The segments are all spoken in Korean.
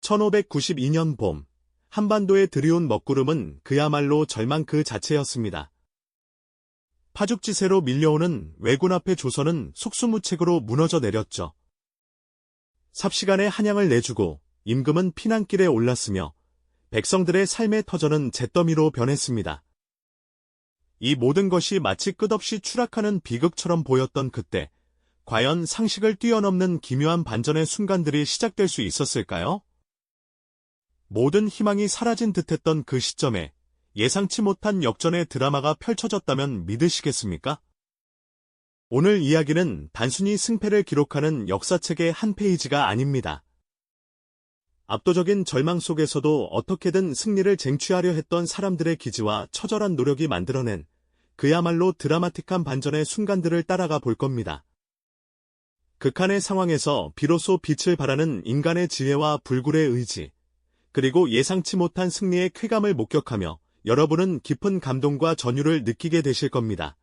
1592년 봄, 한반도에 들이온 먹구름은 그야말로 절망 그 자체였습니다. 파죽지세로 밀려오는 왜군 앞에 조선은 속수무책으로 무너져 내렸죠. 삽시간에 한양을 내주고 임금은 피난길에 올랐으며 백성들의 삶의 터전은 잿더미로 변했습니다. 이 모든 것이 마치 끝없이 추락하는 비극처럼 보였던 그때, 과연 상식을 뛰어넘는 기묘한 반전의 순간들이 시작될 수 있었을까요? 모든 희망이 사라진 듯했던 그 시점에 예상치 못한 역전의 드라마가 펼쳐졌다면 믿으시겠습니까? 오늘 이야기는 단순히 승패를 기록하는 역사책의 한 페이지가 아닙니다. 압도적인 절망 속에서도 어떻게든 승리를 쟁취하려 했던 사람들의 기지와 처절한 노력이 만들어낸 그야말로 드라마틱한 반전의 순간들을 따라가 볼 겁니다. 극한의 상황에서 비로소 빛을 발하는 인간의 지혜와 불굴의 의지, 그리고 예상치 못한 승리의 쾌감을 목격하며 여러분은 깊은 감동과 전율을 느끼게 되실 겁니다.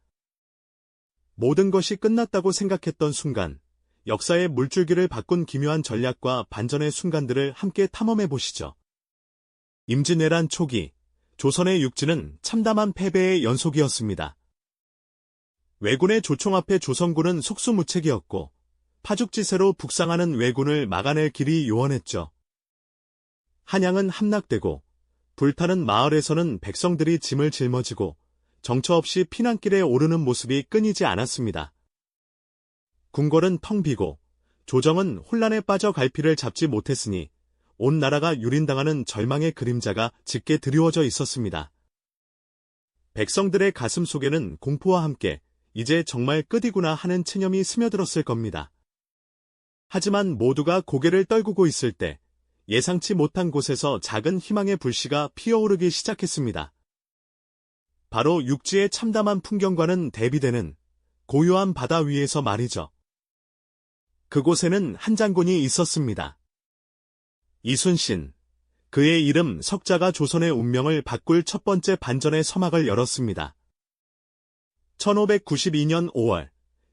모든 것이 끝났다고 생각했던 순간, 역사의 물줄기를 바꾼 기묘한 전략과 반전의 순간들을 함께 탐험해 보시죠. 임진왜란 초기, 조선의 육지는 참담한 패배의 연속이었습니다. 왜군의 조총 앞에 조선군은 속수무책이었고, 파죽지세로 북상하는 왜군을 막아낼 길이 요원했죠. 한양은 함락되고, 불타는 마을에서는 백성들이 짐을 짊어지고 정처 없이 피난길에 오르는 모습이 끊이지 않았습니다. 궁궐은 텅 비고 조정은 혼란에 빠져 갈피를 잡지 못했으니 온 나라가 유린당하는 절망의 그림자가 짙게 드리워져 있었습니다. 백성들의 가슴 속에는 공포와 함께 이제 정말 끝이구나 하는 체념이 스며들었을 겁니다. 하지만 모두가 고개를 떨구고 있을 때 예상치 못한 곳에서 작은 희망의 불씨가 피어오르기 시작했습니다. 바로 육지의 참담한 풍경과는 대비되는 고요한 바다 위에서 말이죠. 그곳에는 한 장군이 있었습니다. 이순신. 그의 이름 석자가 조선의 운명을 바꿀 첫 번째 반전의 서막을 열었습니다. 1592년 5월,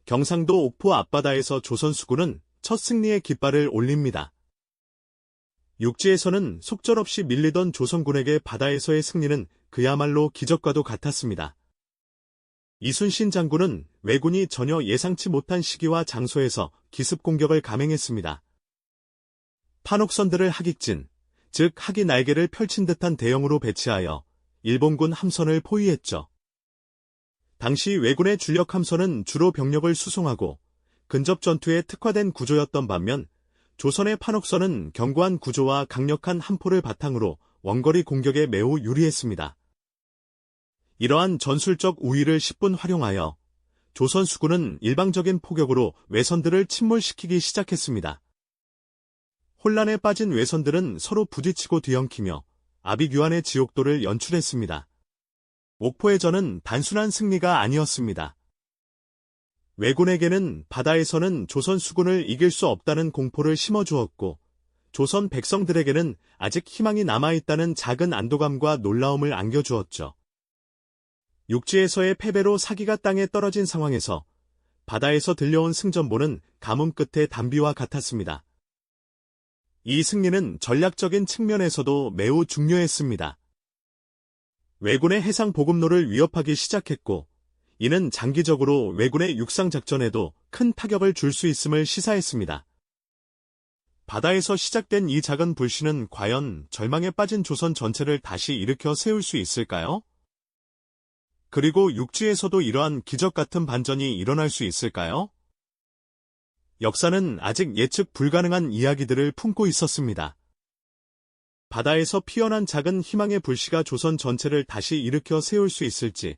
경상도 옥포 앞바다에서 조선 수군은 첫 승리의 깃발을 올립니다. 육지에서는 속절없이 밀리던 조선군에게 바다에서의 승리는 그야말로 기적과도 같았습니다. 이순신 장군은 왜군이 전혀 예상치 못한 시기와 장소에서 기습 공격을 감행했습니다. 판옥선들을 하객진, 즉 하기 날개를 펼친 듯한 대형으로 배치하여 일본군 함선을 포위했죠. 당시 왜군의 주력 함선은 주로 병력을 수송하고 근접 전투에 특화된 구조였던 반면 조선의 판옥선은 견고한 구조와 강력한 함포를 바탕으로 원거리 공격에 매우 유리했습니다. 이러한 전술적 우위를 10분 활용하여 조선 수군은 일방적인 포격으로 왜선들을 침몰시키기 시작했습니다. 혼란에 빠진 왜선들은 서로 부딪히고 뒤엉키며 아비규환의 지옥도를 연출했습니다. 옥포의 전은 단순한 승리가 아니었습니다. 왜군에게는 바다에서는 조선 수군을 이길 수 없다는 공포를 심어주었고, 조선 백성들에게는 아직 희망이 남아있다는 작은 안도감과 놀라움을 안겨주었죠. 육지에서의 패배로 사기가 땅에 떨어진 상황에서 바다에서 들려온 승전보는 가뭄 끝의 단비와 같았습니다. 이 승리는 전략적인 측면에서도 매우 중요했습니다. 왜군의 해상 보급로를 위협하기 시작했고, 이는 장기적으로 왜군의 육상작전에도 큰 타격을 줄 수 있음을 시사했습니다. 바다에서 시작된 이 작은 불씨는 과연 절망에 빠진 조선 전체를 다시 일으켜 세울 수 있을까요? 그리고 육지에서도 이러한 기적 같은 반전이 일어날 수 있을까요? 역사는 아직 예측 불가능한 이야기들을 품고 있었습니다. 바다에서 피어난 작은 희망의 불씨가 조선 전체를 다시 일으켜 세울 수 있을지,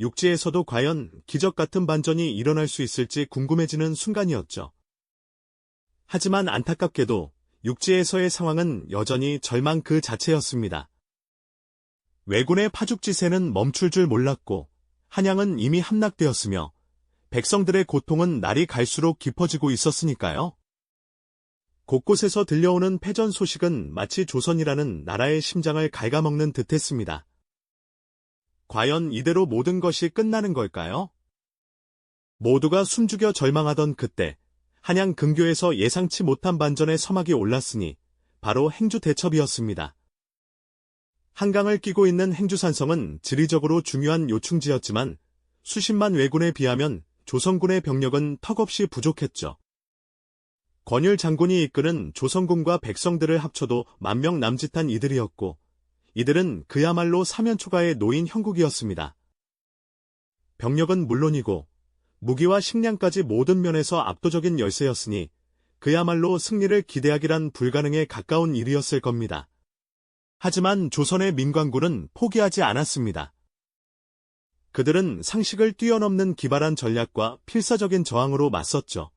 육지에서도 과연 기적 같은 반전이 일어날 수 있을지 궁금해지는 순간이었죠. 하지만 안타깝게도 육지에서의 상황은 여전히 절망 그 자체였습니다. 왜군의 파죽지세는 멈출 줄 몰랐고, 한양은 이미 함락되었으며, 백성들의 고통은 날이 갈수록 깊어지고 있었으니까요. 곳곳에서 들려오는 패전 소식은 마치 조선이라는 나라의 심장을 갉아먹는 듯했습니다. 과연 이대로 모든 것이 끝나는 걸까요? 모두가 숨죽여 절망하던 그때, 한양 근교에서 예상치 못한 반전의 서막이 올랐으니 바로 행주대첩이었습니다. 한강을 끼고 있는 행주산성은 지리적으로 중요한 요충지였지만 수십만 왜군에 비하면 조선군의 병력은 턱없이 부족했죠. 권율 장군이 이끄는 조선군과 백성들을 합쳐도 10,000명 남짓한 이들이었고 이들은 그야말로 사면초가의 노인 형국이었습니다. 병력은 물론이고 무기와 식량까지 모든 면에서 압도적인 열세였으니 그야말로 승리를 기대하기란 불가능에 가까운 일이었을 겁니다. 하지만 조선의 민관군은 포기하지 않았습니다. 그들은 상식을 뛰어넘는 기발한 전략과 필사적인 저항으로 맞섰죠.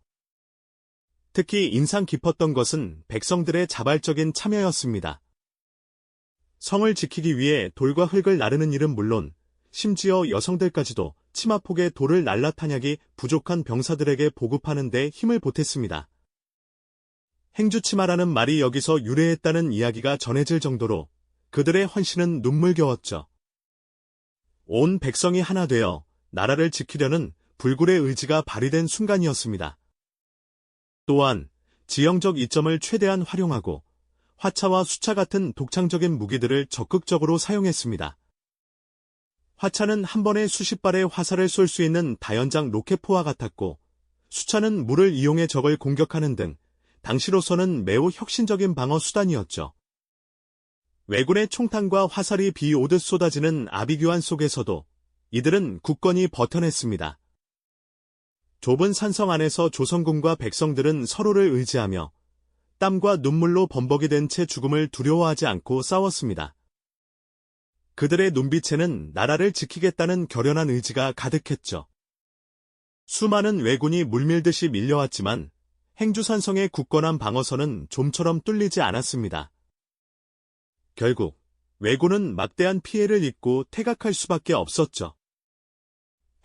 특히 인상 깊었던 것은 백성들의 자발적인 참여였습니다. 성을 지키기 위해 돌과 흙을 나르는 일은 물론 심지어 여성들까지도 치마폭에 돌을 날라 탄약이 부족한 병사들에게 보급하는 데 힘을 보탰습니다. 행주치마라는 말이 여기서 유래했다는 이야기가 전해질 정도로 그들의 헌신은 눈물겨웠죠. 온 백성이 하나 되어 나라를 지키려는 불굴의 의지가 발휘된 순간이었습니다. 또한 지형적 이점을 최대한 활용하고 화차와 수차 같은 독창적인 무기들을 적극적으로 사용했습니다. 화차는 한 번에 수십 발의 화살을 쏠 수 있는 다연장 로켓포와 같았고 수차는 물을 이용해 적을 공격하는 등 당시로서는 매우 혁신적인 방어 수단이었죠. 왜군의 총탄과 화살이 비 오듯 쏟아지는 아비규환 속에서도 이들은 굳건히 버텨냈습니다. 좁은 산성 안에서 조선군과 백성들은 서로를 의지하며 땀과 눈물로 범벅이 된 채 죽음을 두려워하지 않고 싸웠습니다. 그들의 눈빛에는 나라를 지키겠다는 결연한 의지가 가득했죠. 수많은 왜군이 물밀듯이 밀려왔지만 행주산성의 굳건한 방어선은 좀처럼 뚫리지 않았습니다. 결국 왜군은 막대한 피해를 입고 퇴각할 수밖에 없었죠.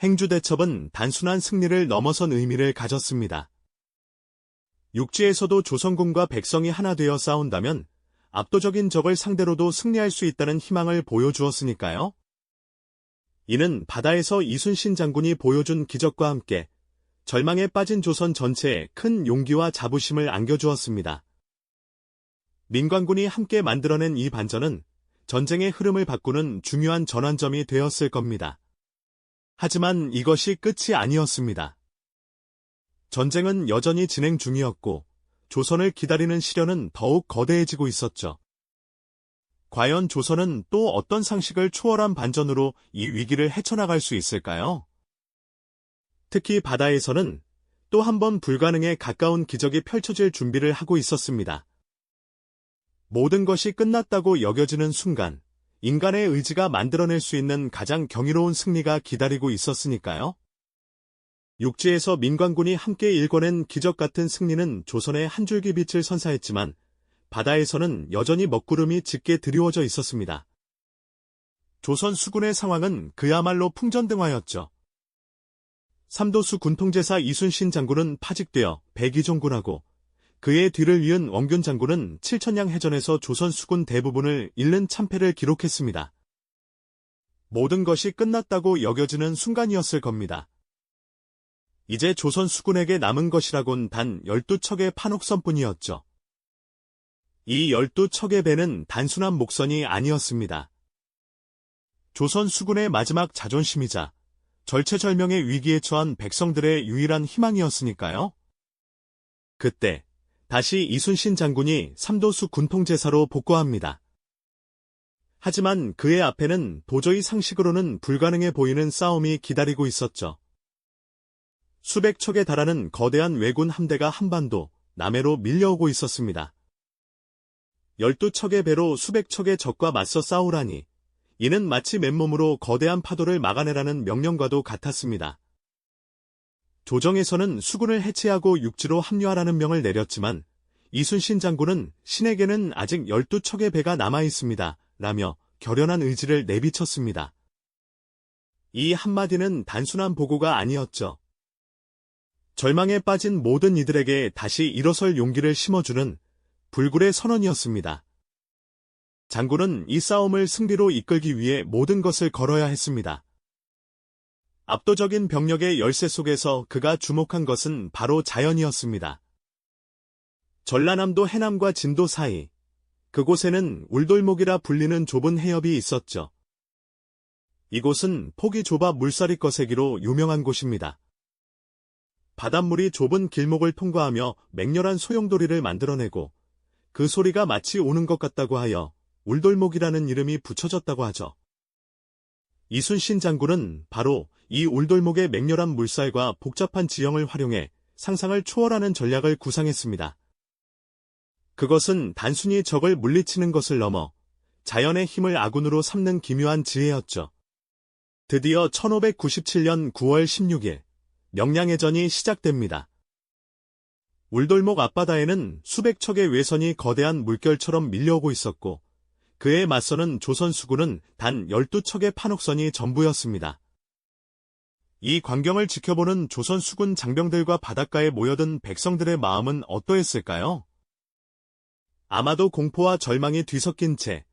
행주대첩은 단순한 승리를 넘어선 의미를 가졌습니다. 육지에서도 조선군과 백성이 하나 되어 싸운다면 압도적인 적을 상대로도 승리할 수 있다는 희망을 보여주었으니까요. 이는 바다에서 이순신 장군이 보여준 기적과 함께 절망에 빠진 조선 전체에 큰 용기와 자부심을 안겨주었습니다. 민관군이 함께 만들어낸 이 반전은 전쟁의 흐름을 바꾸는 중요한 전환점이 되었을 겁니다. 하지만 이것이 끝이 아니었습니다. 전쟁은 여전히 진행 중이었고 조선을 기다리는 시련은 더욱 거대해지고 있었죠. 과연 조선은 또 어떤 상식을 초월한 반전으로 이 위기를 헤쳐나갈 수 있을까요? 특히 바다에서는 또 한 번 불가능에 가까운 기적이 펼쳐질 준비를 하고 있었습니다. 모든 것이 끝났다고 여겨지는 순간, 인간의 의지가 만들어낼 수 있는 가장 경이로운 승리가 기다리고 있었으니까요. 육지에서 민관군이 함께 일궈낸 기적 같은 승리는 조선의 한 줄기 빛을 선사했지만 바다에서는 여전히 먹구름이 짙게 드리워져 있었습니다. 조선 수군의 상황은 그야말로 풍전등화였죠. 삼도수 군통제사 이순신 장군은 파직되어 백의종군하고 그의 뒤를 이은 원균 장군은 칠천량 해전에서 조선 수군 대부분을 잃는 참패를 기록했습니다. 모든 것이 끝났다고 여겨지는 순간이었을 겁니다. 이제 조선 수군에게 남은 것이라곤 단 12척의 판옥선뿐이었죠. 이 12척의 배는 단순한 목선이 아니었습니다. 조선 수군의 마지막 자존심이자 절체절명의 위기에 처한 백성들의 유일한 희망이었으니까요. 그때 다시 이순신 장군이 삼도수 군통제사로 복거합니다. 하지만 그의 앞에는 도저히 상식으로는 불가능해 보이는 싸움이 기다리고 있었죠. 수백 척에 달하는 거대한 왜군 함대가 한반도, 남해로 밀려오고 있었습니다. 12척의 배로 수백 척의 적과 맞서 싸우라니, 이는 마치 맨몸으로 거대한 파도를 막아내라는 명령과도 같았습니다. 조정에서는 수군을 해체하고 육지로 합류하라는 명을 내렸지만 이순신 장군은 신에게는 아직 12척의 배가 남아있습니다. 라며 결연한 의지를 내비쳤습니다. 이 한마디는 단순한 보고가 아니었죠. 절망에 빠진 모든 이들에게 다시 일어설 용기를 심어주는 불굴의 선언이었습니다. 장군은 이 싸움을 승리로 이끌기 위해 모든 것을 걸어야 했습니다. 압도적인 병력의 열세 속에서 그가 주목한 것은 바로 자연이었습니다. 전라남도 해남과 진도 사이, 그곳에는 울돌목이라 불리는 좁은 해협이 있었죠. 이곳은 폭이 좁아 물살이 거세기로 유명한 곳입니다. 바닷물이 좁은 길목을 통과하며 맹렬한 소용돌이를 만들어내고 그 소리가 마치 오는 것 같다고 하여 울돌목이라는 이름이 붙여졌다고 하죠. 이순신 장군은 바로 이 울돌목의 맹렬한 물살과 복잡한 지형을 활용해 상상을 초월하는 전략을 구상했습니다. 그것은 단순히 적을 물리치는 것을 넘어 자연의 힘을 아군으로 삼는 기묘한 지혜였죠. 드디어 1597년 9월 16일, 명량해전이 시작됩니다. 울돌목 앞바다에는 수백 척의 외선이 거대한 물결처럼 밀려오고 있었고 그에 맞서는 조선 수군은 단 12척의 판옥선이 전부였습니다. 이 광경을 지켜보는 조선 수군 장병들과 바닷가에 모여든 백성들의 마음은 어떠했을까요? 아마도 공포와 절망이 뒤섞인 채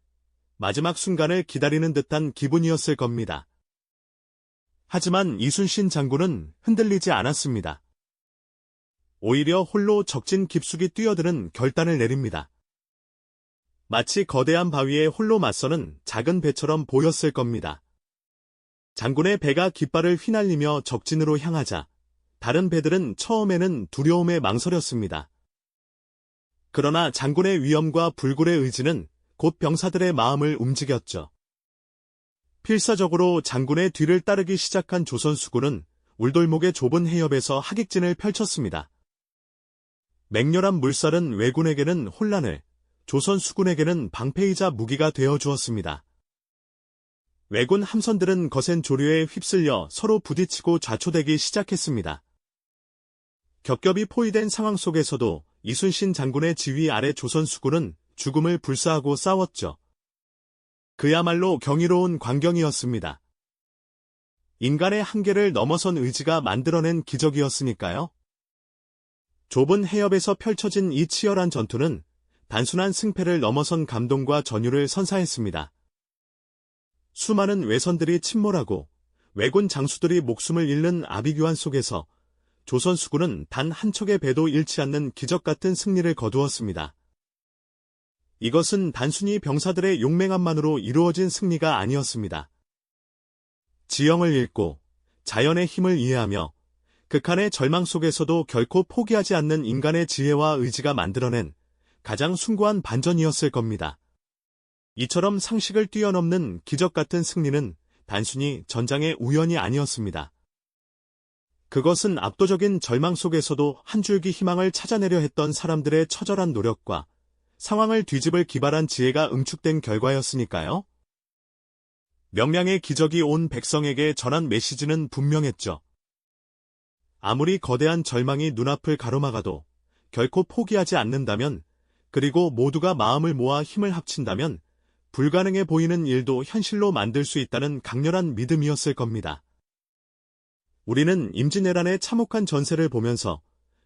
마지막 순간을 기다리는 듯한 기분이었을 겁니다. 하지만 이순신 장군은 흔들리지 않았습니다. 오히려 홀로 적진 깊숙이 뛰어드는 결단을 내립니다. 마치 거대한 바위에 홀로 맞서는 작은 배처럼 보였을 겁니다. 장군의 배가 깃발을 휘날리며 적진으로 향하자 다른 배들은 처음에는 두려움에 망설였습니다. 그러나 장군의 위엄과 불굴의 의지는 곧 병사들의 마음을 움직였죠. 필사적으로 장군의 뒤를 따르기 시작한 조선 수군은 울돌목의 좁은 해협에서 하객진을 펼쳤습니다. 맹렬한 물살은 왜군에게는 혼란을, 조선 수군에게는 방패이자 무기가 되어 주었습니다. 왜군 함선들은 거센 조류에 휩쓸려 서로 부딪히고 좌초되기 시작했습니다. 겹겹이 포위된 상황 속에서도 이순신 장군의 지휘 아래 조선 수군은 죽음을 불사하고 싸웠죠. 그야말로 경이로운 광경이었습니다. 인간의 한계를 넘어선 의지가 만들어낸 기적이었으니까요. 좁은 해협에서 펼쳐진 이 치열한 전투는 단순한 승패를 넘어선 감동과 전율을 선사했습니다. 수많은 외선들이 침몰하고 왜군 장수들이 목숨을 잃는 아비규환 속에서 조선 수군은 단 한 척의 배도 잃지 않는 기적 같은 승리를 거두었습니다. 이것은 단순히 병사들의 용맹함만으로 이루어진 승리가 아니었습니다. 지형을 읽고 자연의 힘을 이해하며 극한의 절망 속에서도 결코 포기하지 않는 인간의 지혜와 의지가 만들어낸 가장 숭고한 반전이었을 겁니다. 이처럼 상식을 뛰어넘는 기적 같은 승리는 단순히 전장의 우연이 아니었습니다. 그것은 압도적인 절망 속에서도 한 줄기 희망을 찾아내려 했던 사람들의 처절한 노력과 상황을 뒤집을 기발한 지혜가 응축된 결과였으니까요. 명량의 기적이 온 백성에게 전한 메시지는 분명했죠. 아무리 거대한 절망이 눈앞을 가로막아도 결코 포기하지 않는다면, 그리고 모두가 마음을 모아 힘을 합친다면 불가능해 보이는 일도 현실로 만들 수 있다는 강렬한 믿음이었을 겁니다. 우리는 임진왜란의 참혹한 전세를 보면서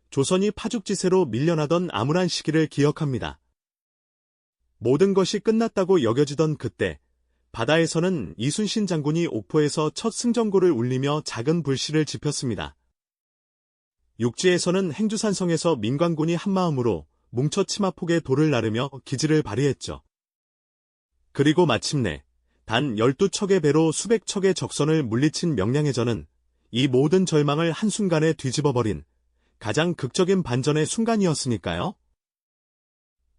조선이 파죽지세로 밀려나던 암울한 시기를 기억합니다. 모든 것이 끝났다고 여겨지던 그때, 바다에서는 이순신 장군이 옥포에서 첫 승전고를 울리며 작은 불씨를 지폈습니다. 육지에서는 행주산성에서 민관군이 한마음으로 뭉쳐 치마폭에 돌을 나르며 기지를 발휘했죠. 그리고 마침내 단 12척의 배로 수백 척의 적선을 물리친 명량해전은 이 모든 절망을 한순간에 뒤집어버린 가장 극적인 반전의 순간이었으니까요.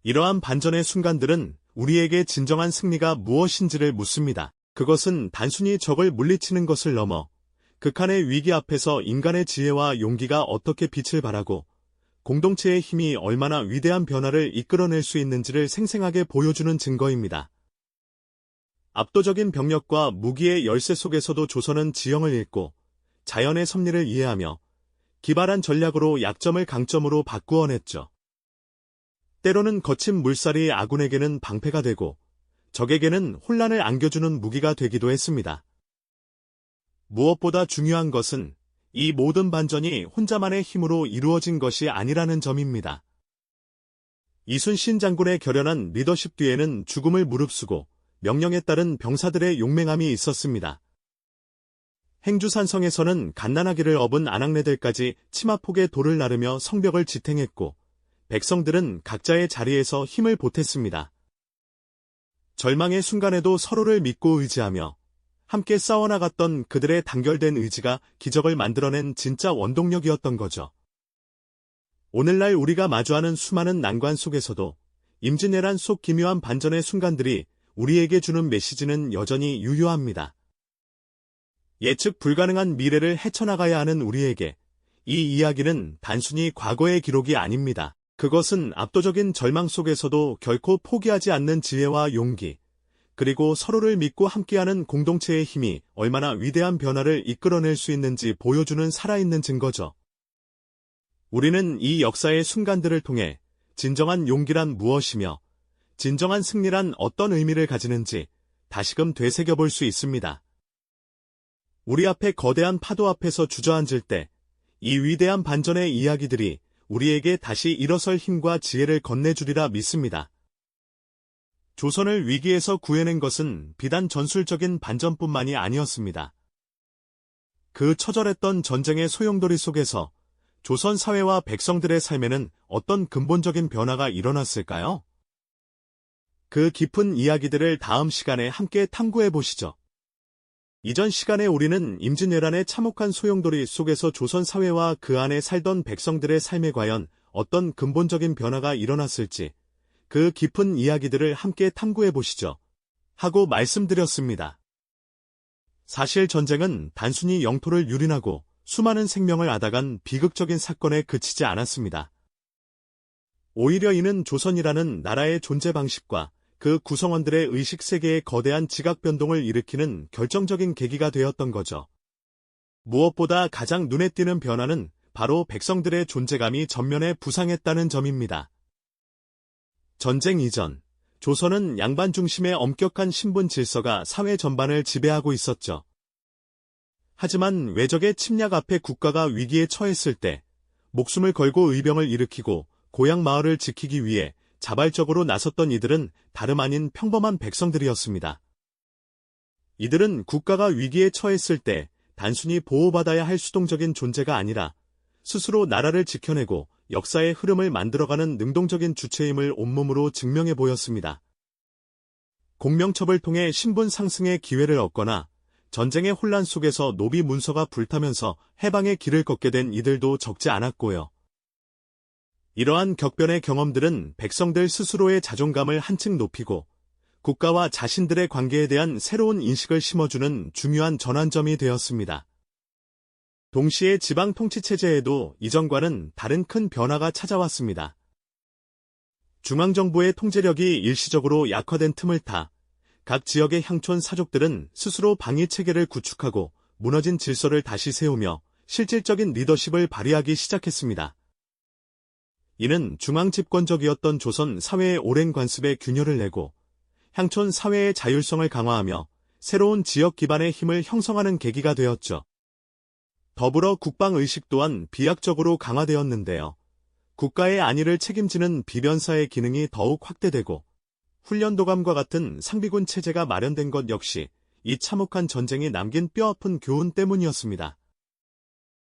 이러한 반전의 순간들은 우리에게 진정한 승리가 무엇인지를 묻습니다. 그것은 단순히 적을 물리치는 것을 넘어 극한의 위기 앞에서 인간의 지혜와 용기가 어떻게 빛을 발하고 공동체의 힘이 얼마나 위대한 변화를 이끌어낼 수 있는지를 생생하게 보여주는 증거입니다. 압도적인 병력과 무기의 열세 속에서도 조선은 지형을 읽고 자연의 섭리를 이해하며 기발한 전략으로 약점을 강점으로 바꾸어냈죠. 때로는 거친 물살이 아군에게는 방패가 되고 적에게는 혼란을 안겨주는 무기가 되기도 했습니다. 무엇보다 중요한 것은 이 모든 반전이 혼자만의 힘으로 이루어진 것이 아니라는 점입니다. 이순신 장군의 결연한 리더십 뒤에는 죽음을 무릅쓰고 명령에 따른 병사들의 용맹함이 있었습니다. 행주산성에서는 갓난아기를 업은 아낙네들까지 치마폭에 돌을 나르며 성벽을 지탱했고 백성들은 각자의 자리에서 힘을 보탰습니다. 절망의 순간에도 서로를 믿고 의지하며 함께 싸워나갔던 그들의 단결된 의지가 기적을 만들어낸 진짜 원동력이었던 거죠. 오늘날 우리가 마주하는 수많은 난관 속에서도 임진왜란 속 기묘한 반전의 순간들이 우리에게 주는 메시지는 여전히 유효합니다. 예측 불가능한 미래를 헤쳐나가야 하는 우리에게 이 이야기는 단순히 과거의 기록이 아닙니다. 그것은 압도적인 절망 속에서도 결코 포기하지 않는 지혜와 용기, 그리고 서로를 믿고 함께하는 공동체의 힘이 얼마나 위대한 변화를 이끌어낼 수 있는지 보여주는 살아있는 증거죠. 우리는 이 역사의 순간들을 통해 진정한 용기란 무엇이며 진정한 승리란 어떤 의미를 가지는지 다시금 되새겨볼 수 있습니다. 우리 앞에 거대한 파도 앞에서 주저앉을 때 이 위대한 반전의 이야기들이 우리에게 다시 일어설 힘과 지혜를 건네주리라 믿습니다. 조선을 위기에서 구해낸 것은 비단 전술적인 반전뿐만이 아니었습니다. 그 처절했던 전쟁의 소용돌이 속에서 조선 사회와 백성들의 삶에는 어떤 근본적인 변화가 일어났을까요? 그 깊은 이야기들을 다음 시간에 함께 탐구해 보시죠. 이전 시간에 우리는 임진왜란의 참혹한 소용돌이 속에서 조선 사회와 그 안에 살던 백성들의 삶에 과연 어떤 근본적인 변화가 일어났을지 그 깊은 이야기들을 함께 탐구해 보시죠. 하고 말씀드렸습니다. 사실 전쟁은 단순히 영토를 유린하고 수많은 생명을 앗아간 비극적인 사건에 그치지 않았습니다. 오히려 이는 조선이라는 나라의 존재 방식과 그 구성원들의 의식세계의 거대한 지각 변동을 일으키는 결정적인 계기가 되었던 거죠. 무엇보다 가장 눈에 띄는 변화는 바로 백성들의 존재감이 전면에 부상했다는 점입니다. 전쟁 이전, 조선은 양반 중심의 엄격한 신분 질서가 사회 전반을 지배하고 있었죠. 하지만 외적의 침략 앞에 국가가 위기에 처했을 때 목숨을 걸고 의병을 일으키고 고향 마을을 지키기 위해 자발적으로 나섰던 이들은 다름 아닌 평범한 백성들이었습니다. 이들은 국가가 위기에 처했을 때 단순히 보호받아야 할 수동적인 존재가 아니라 스스로 나라를 지켜내고 역사의 흐름을 만들어가는 능동적인 주체임을 온몸으로 증명해 보였습니다. 공명첩을 통해 신분 상승의 기회를 얻거나 전쟁의 혼란 속에서 노비 문서가 불타면서 해방의 길을 걷게 된 이들도 적지 않았고요. 이러한 격변의 경험들은 백성들 스스로의 자존감을 한층 높이고 국가와 자신들의 관계에 대한 새로운 인식을 심어주는 중요한 전환점이 되었습니다. 동시에 지방 통치체제에도 이전과는 다른 큰 변화가 찾아왔습니다. 중앙정부의 통제력이 일시적으로 약화된 틈을 타 각 지역의 향촌 사족들은 스스로 방위체계를 구축하고 무너진 질서를 다시 세우며 실질적인 리더십을 발휘하기 시작했습니다. 이는 중앙집권적이었던 조선 사회의 오랜 관습에 균열을 내고 향촌 사회의 자율성을 강화하며 새로운 지역 기반의 힘을 형성하는 계기가 되었죠. 더불어 국방의식 또한 비약적으로 강화되었는데요. 국가의 안위를 책임지는 비변사의 기능이 더욱 확대되고 훈련도감과 같은 상비군 체제가 마련된 것 역시 이 참혹한 전쟁이 남긴 뼈아픈 교훈 때문이었습니다.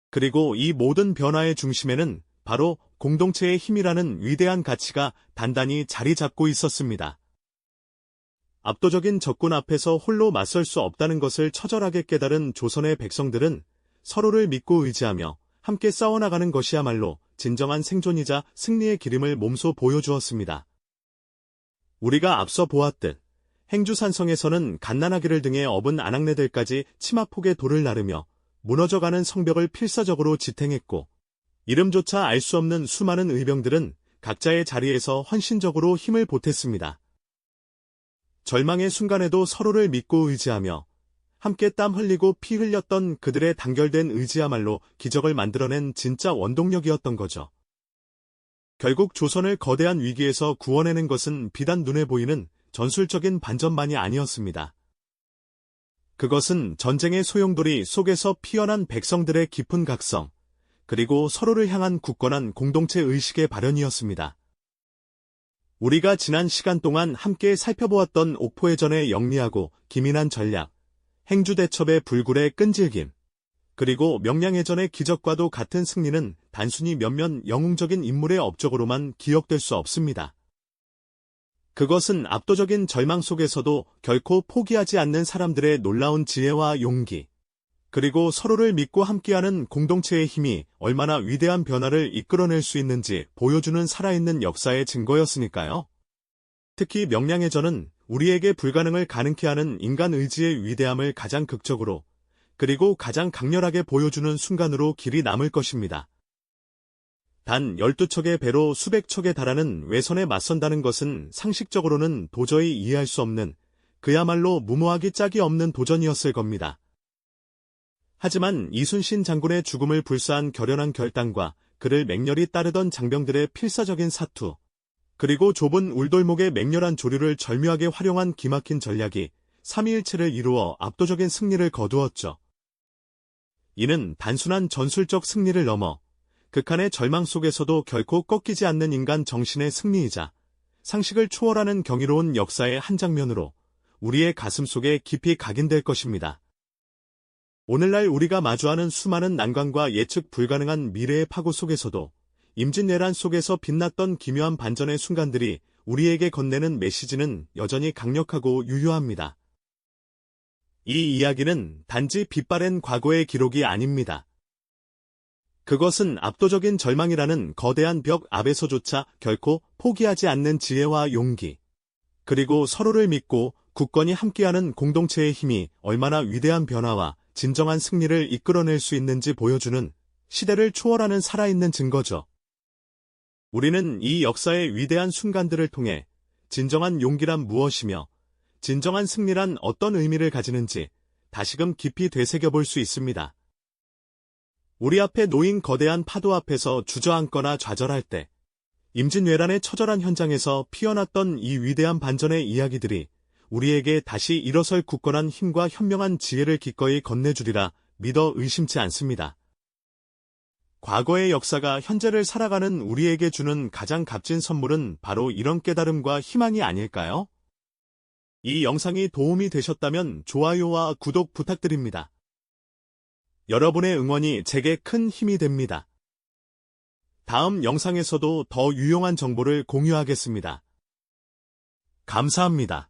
그리고 이 모든 변화의 중심에는 바로 공동체의 힘이라는 위대한 가치가 단단히 자리 잡고 있었습니다. 압도적인 적군 앞에서 홀로 맞설 수 없다는 것을 처절하게 깨달은 조선의 백성들은 서로를 믿고 의지하며 함께 싸워나가는 것이야말로 진정한 생존이자 승리의 기림을 몸소 보여주었습니다. 우리가 앞서 보았듯 행주산성에서는 갓난아기를 등에 업은 아낙네들까지 치마폭에 돌을 나르며 무너져가는 성벽을 필사적으로 지탱했고 이름조차 알 수 없는 수많은 의병들은 각자의 자리에서 헌신적으로 힘을 보탰습니다. 절망의 순간에도 서로를 믿고 의지하며 함께 땀 흘리고 피 흘렸던 그들의 단결된 의지야말로 기적을 만들어낸 진짜 원동력이었던 거죠. 결국 조선을 거대한 위기에서 구원해낸 것은 비단 눈에 보이는 전술적인 반전만이 아니었습니다. 그것은 전쟁의 소용돌이 속에서 피어난 백성들의 깊은 각성, 그리고 서로를 향한 굳건한 공동체 의식의 발현이었습니다. 우리가 지난 시간 동안 함께 살펴보았던 옥포해전의 영리하고 기민한 전략, 행주대첩의 불굴의 끈질김, 그리고 명량해전의 기적과도 같은 승리는 단순히 몇몇 영웅적인 인물의 업적으로만 기억될 수 없습니다. 그것은 압도적인 절망 속에서도 결코 포기하지 않는 사람들의 놀라운 지혜와 용기, 그리고 서로를 믿고 함께하는 공동체의 힘이 얼마나 위대한 변화를 이끌어낼 수 있는지 보여주는 살아있는 역사의 증거였으니까요. 특히 명량해전은 우리에게 불가능을 가능케 하는 인간 의지의 위대함을 가장 극적으로, 그리고 가장 강렬하게 보여주는 순간으로 길이 남을 것입니다. 단 12척의 배로 수백 척에 달하는 외선에 맞선다는 것은 상식적으로는 도저히 이해할 수 없는, 그야말로 무모하기 짝이 없는 도전이었을 겁니다. 하지만 이순신 장군의 죽음을 불사한 결연한 결단과 그를 맹렬히 따르던 장병들의 필사적인 사투, 그리고 좁은 울돌목의 맹렬한 조류를 절묘하게 활용한 기막힌 전략이 삼위일체를 이루어 압도적인 승리를 거두었죠. 이는 단순한 전술적 승리를 넘어 극한의 절망 속에서도 결코 꺾이지 않는 인간 정신의 승리이자 상식을 초월하는 경이로운 역사의 한 장면으로 우리의 가슴 속에 깊이 각인될 것입니다. 오늘날 우리가 마주하는 수많은 난관과 예측 불가능한 미래의 파고 속에서도 임진왜란 속에서 빛났던 기묘한 반전의 순간들이 우리에게 건네는 메시지는 여전히 강력하고 유효합니다. 이 이야기는 단지 빛바랜 과거의 기록이 아닙니다. 그것은 압도적인 절망이라는 거대한 벽 앞에서조차 결코 포기하지 않는 지혜와 용기, 그리고 서로를 믿고 굳건히 함께하는 공동체의 힘이 얼마나 위대한 변화와 진정한 승리를 이끌어낼 수 있는지 보여주는 시대를 초월하는 살아있는 증거죠. 우리는 이 역사의 위대한 순간들을 통해 진정한 용기란 무엇이며 진정한 승리란 어떤 의미를 가지는지 다시금 깊이 되새겨볼 수 있습니다. 우리 앞에 놓인 거대한 파도 앞에서 주저앉거나 좌절할 때, 임진왜란의 처절한 현장에서 피어났던 이 위대한 반전의 이야기들이 우리에게 다시 일어설 굳건한 힘과 현명한 지혜를 기꺼이 건네주리라 믿어 의심치 않습니다. 과거의 역사가 현재를 살아가는 우리에게 주는 가장 값진 선물은 바로 이런 깨달음과 희망이 아닐까요? 이 영상이 도움이 되셨다면 좋아요와 구독 부탁드립니다. 여러분의 응원이 제게 큰 힘이 됩니다. 다음 영상에서도 더 유용한 정보를 공유하겠습니다. 감사합니다.